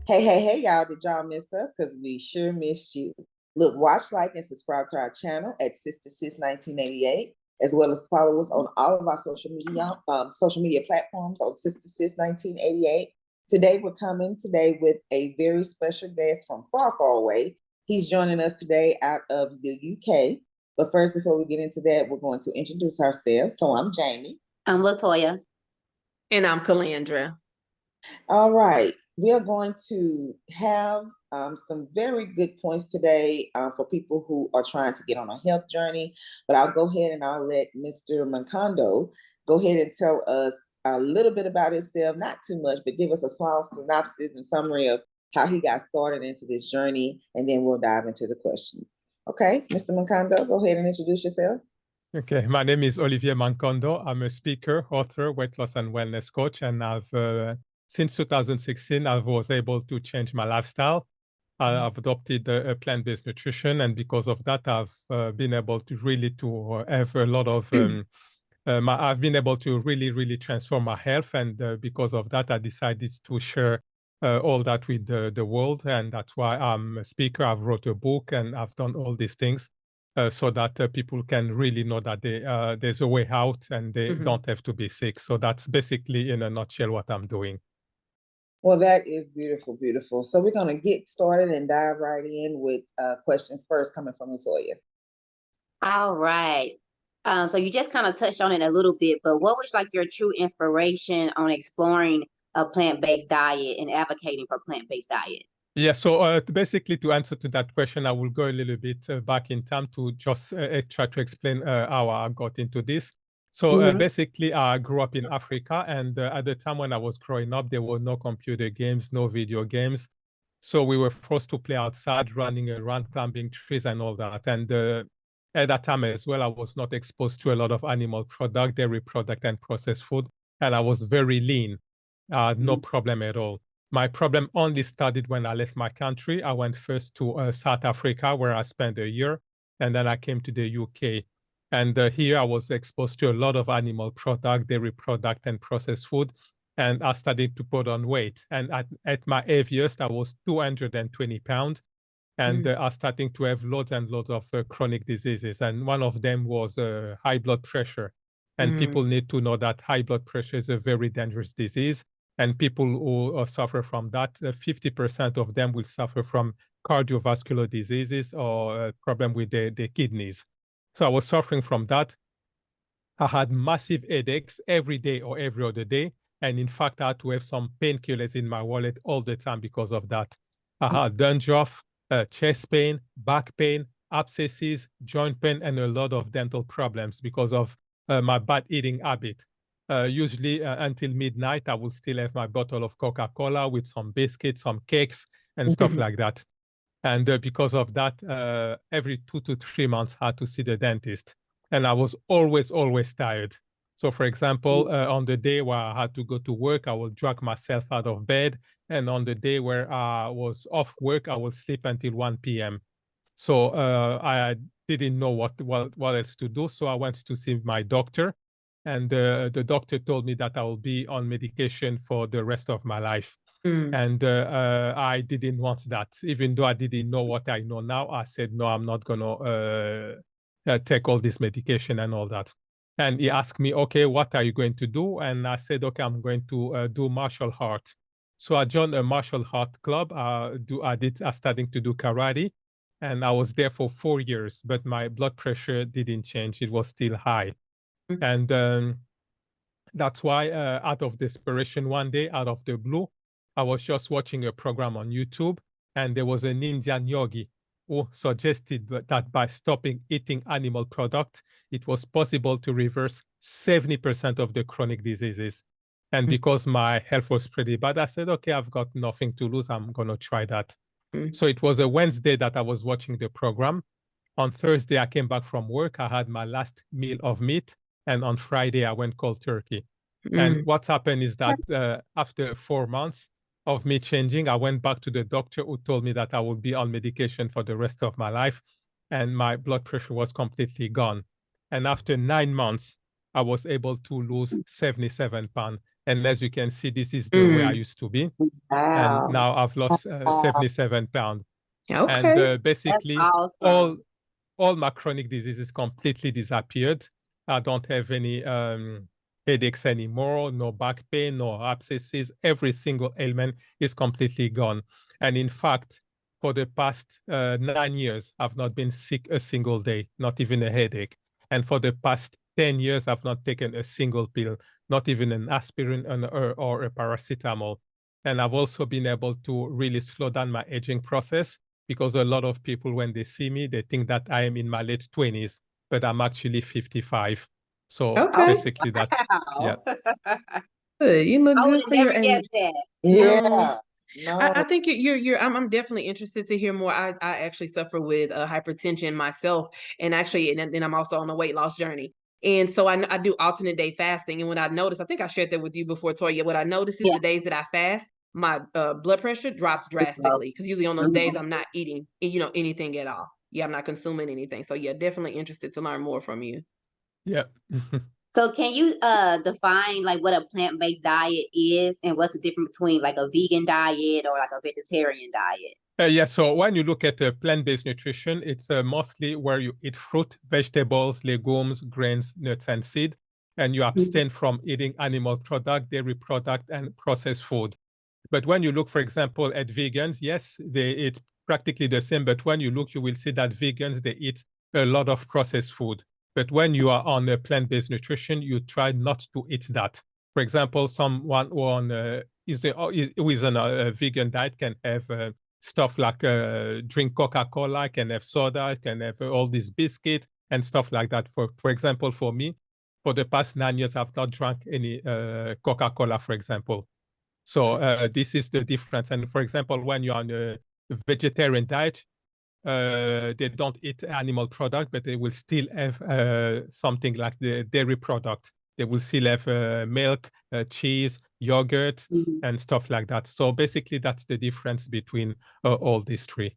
Hey, y'all. Did y'all miss us? Because we sure missed you. Look, watch, like, and subscribe to our channel at Sister Sis 1988, as well as follow us on all of our social media platforms on Sister Sis 1988. Today, we're coming today with a very special guest from far, far away. He's joining us today out of the UK. But first, before we get into that, we're going to introduce ourselves. So I'm Jamie. I'm Latoya. And I'm Calandra. All right. We are going to have some very good points today for people who are trying to get on a health journey. But I'll go ahead and I'll let Mr. Mankando go ahead and tell us a little bit about himself, not too much, but give us a small synopsis and summary of how he got started into this journey, and then we'll dive into the questions. Okay, Mr. Mankando, go ahead and introduce yourself. Okay, my name is Olivier Mancondo. I'm a speaker, author, weight loss and wellness coach, and since 2016, I was able to change my lifestyle. I've adopted a plant-based nutrition, and because of that, I've been able to really have a lot of. I've been able to really transform my health, and because of that, I decided to share all that with the world, and that's why I'm a speaker. I've wrote a book, and I've done all these things. So that people can really know that there's a way out and they don't have to be sick. So that's basically, in a nutshell, what I'm doing. Well, that is beautiful, beautiful. So we're going to get started and dive right in with questions first coming from Latoya. All right. So you just kind of touched on it a little bit, but what was like your true inspiration on exploring a plant-based diet and advocating for plant-based diet? Yeah, so basically to answer to that question, I will go a little bit back in time to just try to explain how I got into this. So basically, I grew up in Africa, and at the time when I was growing up, there were no computer games, no video games. So we were forced to play outside, running around, climbing trees and all that. And at that time as well, I was not exposed to a lot of animal product, dairy product and processed food. And I was very lean, no problem at all. My problem only started when I left my country. I went first to South Africa, where I spent a year, and then I came to the UK. And here I was exposed to a lot of animal product, dairy product, and processed food, and I started to put on weight. And at my heaviest, I was 220 pounds, and I was starting to have loads and loads of chronic diseases. And one of them was high blood pressure. And people need to know that high blood pressure is a very dangerous disease. And people who suffer from that, 50% of them will suffer from cardiovascular diseases or a problem with the kidneys. So I was suffering from that. I had massive headaches every day or every other day. And in fact, I had to have some painkillers in my wallet all the time because of that. I had dandruff, chest pain, back pain, abscesses, joint pain, and a lot of dental problems because of my bad eating habit. Usually until midnight, I will still have my bottle of Coca-Cola with some biscuits, some cakes, and stuff like that. And because of that, every 2 to 3 months, I had to see the dentist. And I was always tired. So, for example, on the day where I had to go to work, I will drag myself out of bed. And on the day where I was off work, I will sleep until 1 p.m. So I didn't know what else to do. So I went to see my doctor. And the doctor told me that I will be on medication for the rest of my life. And I didn't want that. Even though I didn't know what I know now, I said, no, I'm not going to take all this medication and all that. And he asked me, okay, what are you going to do? And I said, okay, I'm going to do martial art. So I joined a martial art club. I started to do karate. And I was there for 4 years, but my blood pressure didn't change. It was still high. And that's why out of desperation, one day, out of the blue, I was just watching a program on YouTube, and there was an Indian yogi who suggested that by stopping eating animal products, it was possible to reverse 70% of the chronic diseases. And because my health was pretty bad, I said, okay, I've got nothing to lose. I'm going to try that. So it was a Wednesday that I was watching the program. On Thursday, I came back from work. I had my last meal of meat. And on Friday, I went cold turkey. And what happened is that after 4 months of me changing, I went back to the doctor who told me that I would be on medication for the rest of my life. And my blood pressure was completely gone. And after 9 months, I was able to lose 77 pounds. And as you can see, this is the way I used to be. Wow. And now I've lost 77 pounds. Okay. And basically, That's awesome. all my chronic diseases completely disappeared. I don't have any headaches anymore, no back pain, no abscesses. Every single ailment is completely gone. And in fact, for the past 9 years, I've not been sick a single day, not even a headache. And for the past 10 years, I've not taken a single pill, not even an aspirin or a paracetamol. And I've also been able to really slow down my aging process, because a lot of people, when they see me, they think that I am in my late 20s, but I'm actually 55. So Okay. basically that's, yeah. Good. You look I good would for have your never guessed age. that. Yeah. I think I'm definitely interested to hear more. I actually suffer with hypertension myself, and actually, and then I'm also on a weight loss journey. And so I do alternate day fasting. And what I noticed, I think I shared that with you before, Toya, what I noticed is Yeah. the days that I fast, my blood pressure drops drastically, because usually on those days I'm not eating, anything at all. Yeah, I'm not consuming anything. So yeah, definitely interested to learn more from you. Yeah. So can you define like what a plant-based diet is, and what's the difference between like a vegan diet or like a vegetarian diet? Yeah, so when you look at plant-based nutrition, it's mostly where you eat fruit, vegetables, legumes, grains, nuts, and seed, and you abstain from eating animal product, dairy product, and processed food. But when you look, for example, at vegans, yes, they eat practically the same, but when you look, you will see that vegans, they eat a lot of processed food. But when you are on a plant-based nutrition, you try not to eat that. For example, someone who is on a vegan diet can have stuff like drink Coca-Cola, can have soda, can have all these biscuits and stuff like that. For example, for me, for the past 9 years, I've not drank any Coca-Cola, for example. So this is the difference. And for example, when you're on a vegetarian diet, they don't eat animal product, but they will still have something like the dairy product. They will still have milk, cheese, yogurt, and stuff like that. So basically, that's the difference between all these three.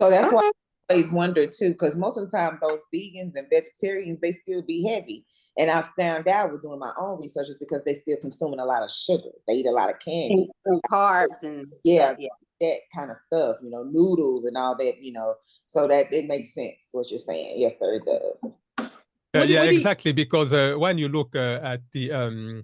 So that's why I always wonder too, because most of the time those vegans and vegetarians, they still be heavy. And I found out with doing my own research is because they still consuming a lot of sugar. They eat a lot of candy. And carbs and Yeah, stuff, yeah. that kind of stuff, noodles and all that, so that it makes sense what you're saying. Yes, sir, it does. Yeah, exactly. Because when you look at the,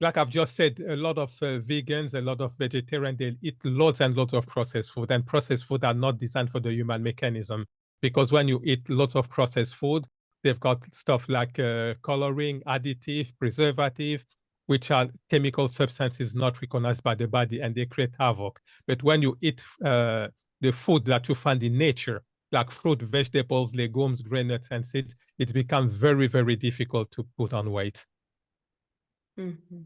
like I've just said, a lot of vegans, a lot of vegetarians, they eat lots and lots of processed food, and processed food are not designed for the human mechanism. Because when you eat lots of processed food, they've got stuff like coloring, additive, preservative, which are chemical substances not recognized by the body, and they create havoc. But when you eat the food that you find in nature, like fruit, vegetables, legumes, grain, nuts, and seeds, it becomes very, very difficult to put on weight. Mm-hmm.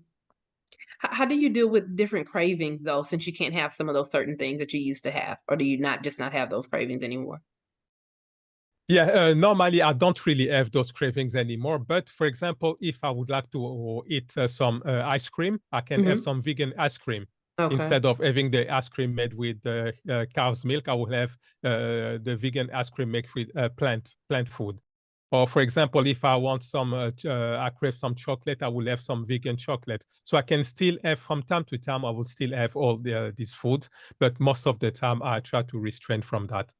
How do you deal with different cravings, though, since you can't have some of those certain things that you used to have? Or do you not have those cravings anymore? Yeah, normally I don't really have those cravings anymore. But for example, if I would like to eat some ice cream, I can have some vegan ice cream. Okay. Instead of having the ice cream made with cow's milk, I will have the vegan ice cream made with plant food. Or for example, if I want some, I crave some chocolate, I will have some vegan chocolate. So I can still have, from time to time, I will still have all these foods, but most of the time I try to restrain from that.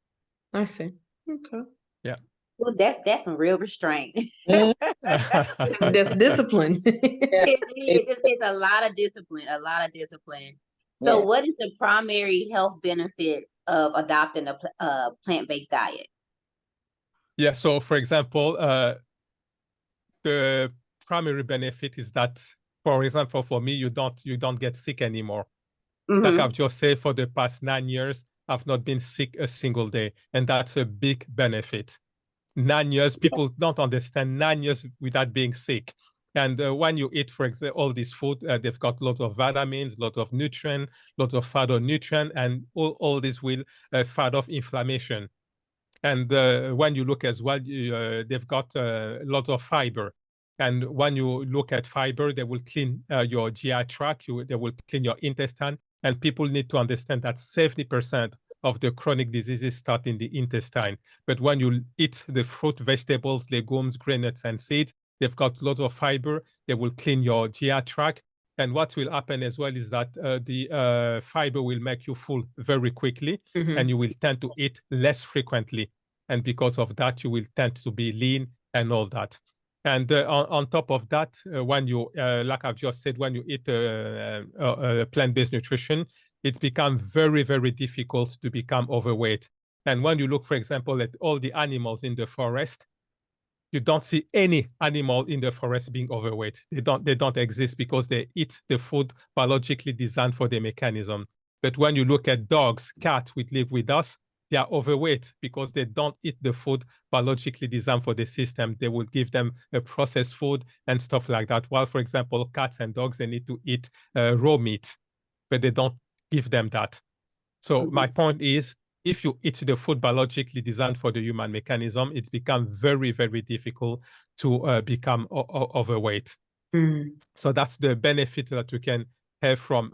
I see. Okay. Yeah. Well, that's some real restraint. That's discipline. It's a lot of discipline, So Yeah. what is the primary health benefits of adopting a plant-based diet? Yeah, so for example, the primary benefit is that, for example, for me, you don't get sick anymore. Like I've just said, for the past 9 years, I've not been sick a single day, and that's a big benefit. 9 years, people don't understand 9 years without being sick. And when you eat, for example, all this food, they've got lots of vitamins, lots of nutrients, lots of phytonutrient, and all this will fight off inflammation. And when you look as well, they've got lots of fiber. And when you look at fiber, they will clean your GI tract, they will clean your intestine. And people need to understand that 70% of the chronic diseases start in the intestine. But when you eat the fruit, vegetables, legumes, grain, nuts, and seeds, They've got lots of fiber. They will clean your GI tract. And what will happen as well is that the fiber will make you full very quickly, and you will tend to eat less frequently. And because of that, you will tend to be lean and all that. And on top of that, when you, like I've just said, when you eat plant-based nutrition, it's become very, very difficult to become overweight. And when you look, for example, at all the animals in the forest, you don't see any animal in the forest being overweight. They don't exist because they eat the food biologically designed for the mechanism. But when you look at dogs, cats which live with us, they are overweight because they don't eat the food biologically designed for the system. They will give them a processed food and stuff like that. While, for example, cats and dogs, they need to eat raw meat, but they don't give them that. So my point is, if you eat the food biologically designed for the human mechanism, it's become very, very difficult to become overweight. So that's the benefit that you can have from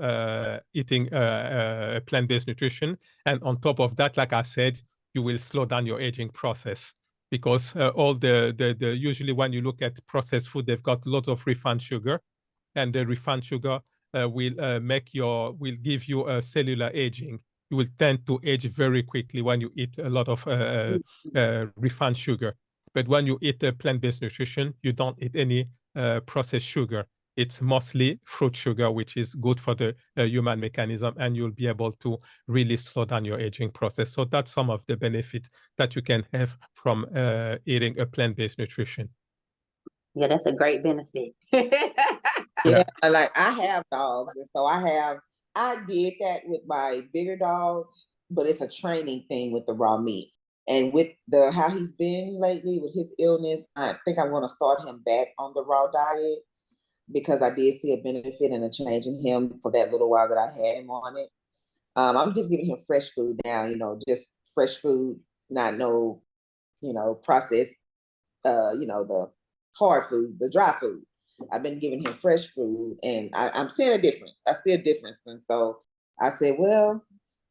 eating plant-based nutrition. And on top of that, like I said, you will slow down your aging process, because all usually when you look at processed food, they've got lots of refined sugar, and the refined sugar will give you a cellular aging. You will tend to age very quickly when you eat a lot of refined sugar. But when you eat plant-based nutrition, you don't eat any processed sugar. It's mostly fruit sugar, which is good for the human mechanism, and you'll be able to really slow down your aging process. So that's some of the benefits that you can have from eating a plant-based nutrition. Yeah, that's a great benefit. Yeah, like I have dogs, and so I did that with my bigger dog, but it's a training thing with the raw meat. And with how he's been lately with his illness, I think I'm going to start him back on the raw diet, because I did see a benefit and a change in him for that little while that I had him on it. I'm just giving him fresh food now, just fresh food, not no, processed, the hard food, the dry food. I've been giving him fresh food, and I'm seeing a difference. I see a difference. And so I said, well,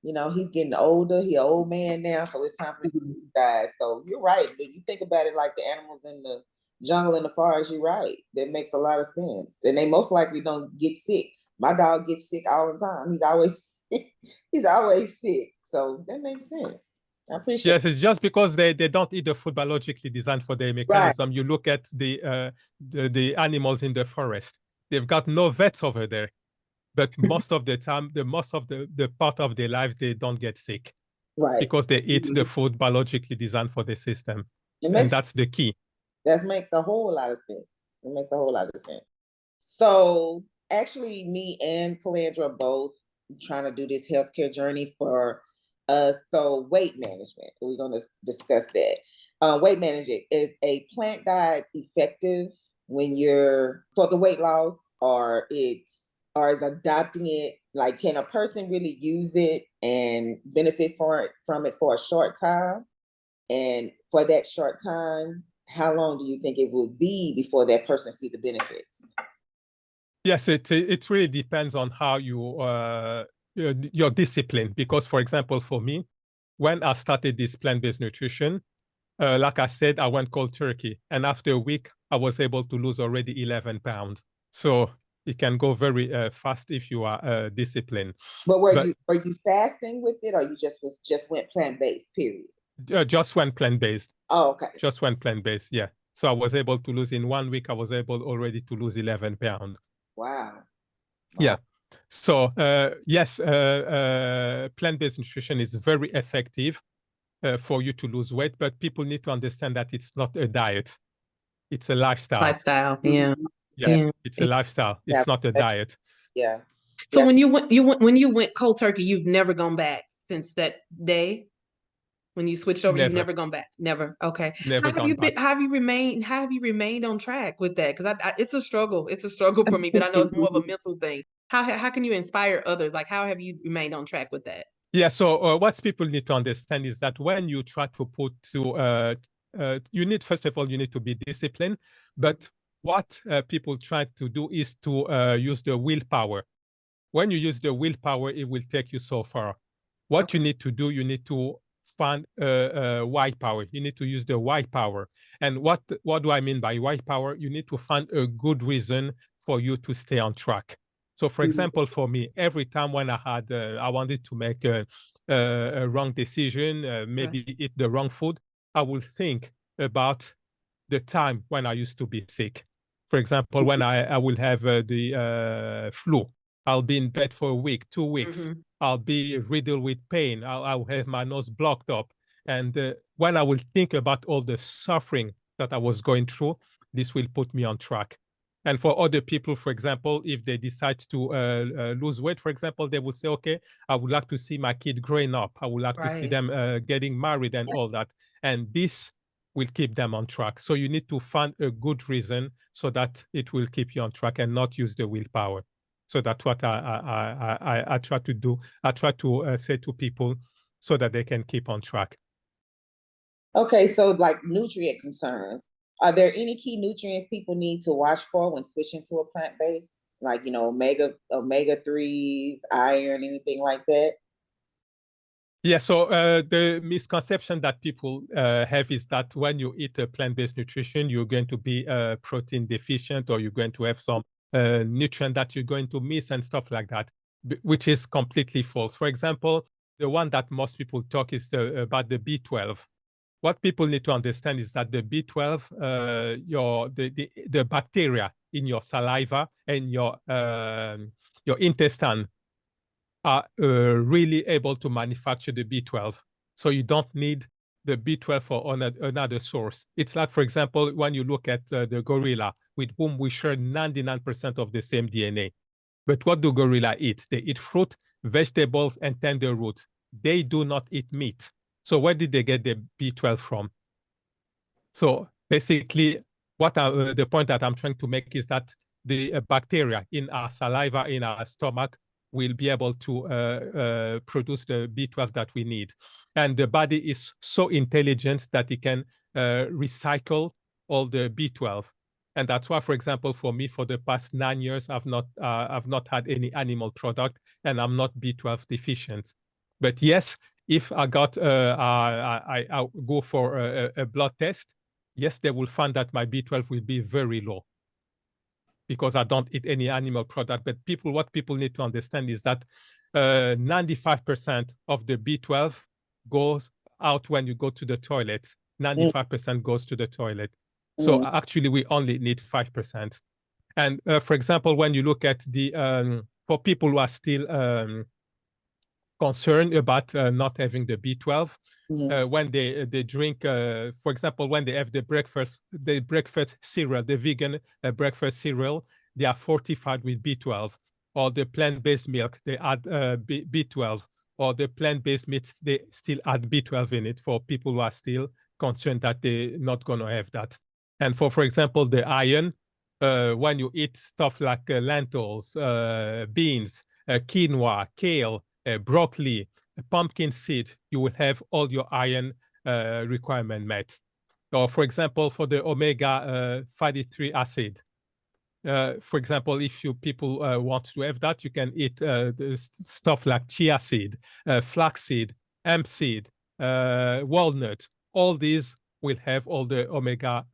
he's getting older. He's an old man now, so it's time for him to die. So you're right. But you think about it like the animals in the jungle and the forest, you're right. That makes a lot of sense. And they most likely don't get sick. My dog gets sick all the time. He's always sick. So that makes sense. I appreciate Yes, it's just because they don't eat the food biologically designed for their mechanism. Right. You look at the animals in the forest. They've got no vets over there. But most of the time, the part of their life, they don't get sick. Right. Because they eat the food biologically designed for the system. And that's the key. That makes a whole lot of sense. It makes a whole lot of sense. So actually, me and Calandra are both trying to do this healthcare journey for so weight management. We're going to discuss that. Weight management, is a plant diet effective when you're for the weight loss, or is adopting it? Like, can a person really use it and benefit from it for a short time? And for that short time, how long do you think it will be before that person see the benefits? Yes, it really depends on how your discipline. Because, for example, for me, when I started this plant-based nutrition, like I said, I went cold turkey, and after a week, I was able to lose already 11 pounds. So it can go very fast if you are disciplined. But were you fasting with it, or you just went plant-based? Period. Just went plant-based. Oh, okay. Just went plant-based. Yeah. So I was able to lose in 1 week. I was able already to lose 11 pounds. Wow. Yeah. So yes, plant-based nutrition is very effective for you to lose weight, but people need to understand that it's not a diet; it's a lifestyle. Yeah. Yeah. It's a lifestyle. It's not a diet. Yeah. So when you went cold turkey, you've never gone back since that day. When you switched over, you've never gone back. Never. Okay. Never gone back. How have you remained on track with that? Because it's a struggle. It's a struggle for me, but I know it's more of a mental thing. How can you inspire others? Like, how have you remained on track with that? Yeah. So what people need to understand is that when you try to put first of all, you need to be disciplined. But what people try to do is to use the willpower. When you use the willpower, it will take you so far. What you need to do, you need to find Y power. You need to use the Y power. And what do I mean by Y power? You need to find a good reason for you to stay on track. So, for example, for me, every time when I wanted to make a wrong decision, maybe eat the wrong food, I will think about the time when I used to be sick. For example, when I will have the flu, I'll be in bed for a week, 2 weeks. I'll be riddled with pain. I'll have my nose blocked up. And when I will think about all the suffering that I was going through, this will put me on track. And for other people, for example, if they decide to lose weight, for example, they will say, okay, I would like to see my kid growing up. I would like to see them getting married and all that. And this will keep them on track. So you need to find a good reason so that it will keep you on track and not use the willpower. So that's what I try to do. I try to say to people so that they can keep on track. Okay, so like nutrient concerns. Are there any key nutrients people need to watch for when switching to a plant-based? Like, you know, omega-3s, iron, anything like that? Yeah, so the misconception that people have is that when you eat a plant-based nutrition, you're going to be protein deficient, or you're going to have some nutrient that you're going to miss and stuff like that, which is completely false. For example, the one that most people talk is about the B12. What people need to understand is that the B12, the bacteria in your saliva and your intestine are really able to manufacture the B12. So you don't need the B12 for another source. It's like, for example, when you look at the gorilla, with whom we share 99% of the same DNA. But what do gorilla eat? They eat fruit, vegetables, and tender roots. They do not eat meat. So where did they get the B12 from? So basically, the point that I'm trying to make is that the bacteria in our saliva, in our stomach, will be able to produce the B12 that we need. And the body is so intelligent that it can recycle all the B12. And that's why, for example, for me, for the past 9 years, I've not had any animal product, and I'm not B12 deficient. But yes, if I got, I go for a blood test, yes, they will find that my B12 will be very low because I don't eat any animal product. But what people need to understand is that 95% of the B12 goes out when you go to the toilet. 95% goes to the toilet. So actually, we only need 5%. And for example, when you look at the, for people who are still concerned about not having the B12, when they drink, for example, when they have the breakfast cereal, the vegan breakfast cereal, they are fortified with B12. Or the plant-based milk, they add B12. Or the plant-based meats, they still add B12 in it for people who are still concerned that they're not going to have that. And for example, the iron, when you eat stuff like lentils, beans, quinoa, kale, broccoli, pumpkin seed, you will have all your iron requirement met. Or for example, for the omega fatty 3 acid, for example, if people want to have that, you can eat stuff like chia seed, flaxseed, hemp seed, walnut. All these will have all the omega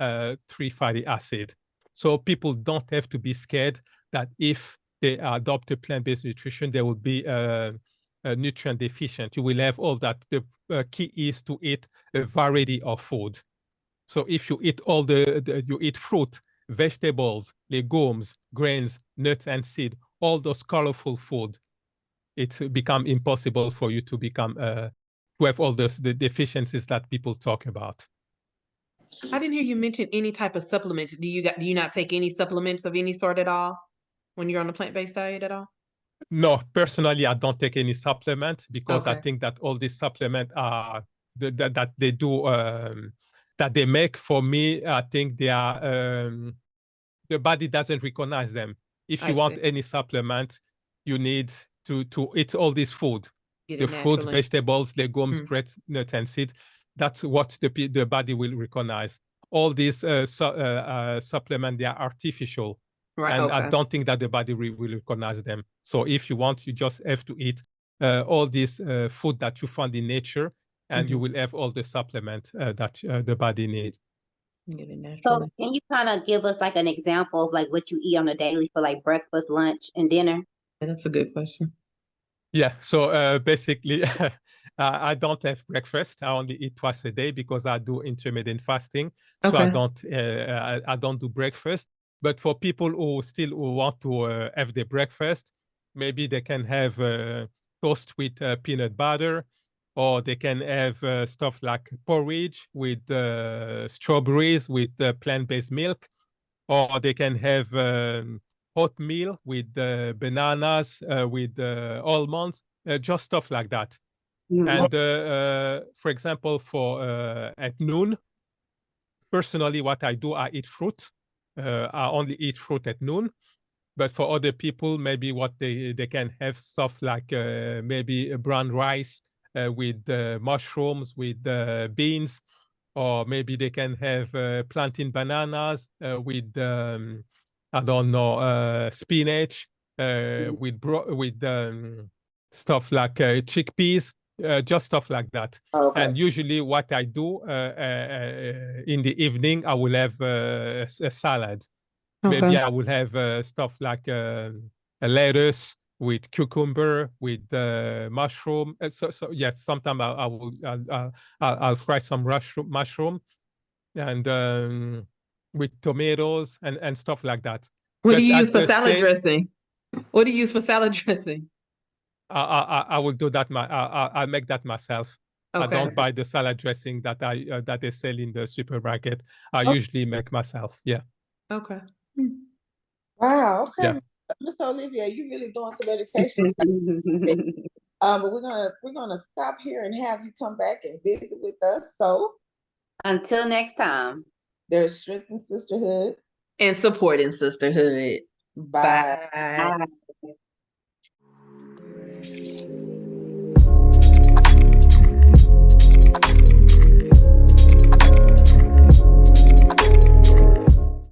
3 fatty acid. So people don't have to be scared that if they adopt a plant-based nutrition, they will be nutrient deficient. You will have all that. The key is to eat a variety of food. So if you eat you eat fruit, vegetables, legumes, grains, nuts, and seed, all those colorful food, it's become impossible for you to become to have all the deficiencies that people talk about. I didn't hear you mention any type of supplements. Do you not take any supplements of any sort at all when you're on a plant-based diet at all? No, personally, I don't take any supplement because I think that all these supplements are that they do that they make for me. I think they are the body doesn't recognize them. If you want any supplement, you need to eat all this food, the fruit, vegetables, legumes, grains, nuts, and seeds. That's what the body will recognize. All these supplements, they are artificial. Right, and I don't think that the body will recognize them. So if you want, you just have to eat all this food that you find in nature, and you will have all the supplement that the body needs. Get it So naturally. can you kind of give us like an example of like what you eat on a daily for like breakfast, lunch, and dinner? Yeah, that's a good question. Yeah, so basically, I don't have breakfast. I only eat twice a day because I do intermittent fasting. So Okay. I don't do breakfast. But for people who want to have their breakfast, maybe they can have toast with peanut butter, or they can have stuff like porridge with strawberries with plant-based milk, or they can have oatmeal with bananas, with almonds, just stuff like that. And for example, for at noon, personally, what I do, I eat fruit. I only eat fruit at noon. But for other people, maybe what they can have stuff like maybe brown rice with mushrooms, with beans, or maybe they can have plantain bananas with I don't know, spinach, with stuff like chickpeas, just stuff like that. Okay. And usually what I do in the evening, I will have a salad. Maybe Okay. I will have stuff like a lettuce with cucumber, with mushroom. So yes, sometimes I'll fry some mushroom and with tomatoes and stuff like that. What do But you use at for the salad same, dressing? What do you use for salad dressing? I will do that. I'll make that myself. I Okay. don't buy the salad dressing that that they sell in the supermarket. I Okay. usually make myself. Yeah. Okay. Wow. Okay. Yeah. Miss Olivia, you really doing some education. But we're gonna stop here and have you come back and visit with us. So Until next time. there's strength in sisterhood. And supporting sisterhood. Bye. Bye. Bye.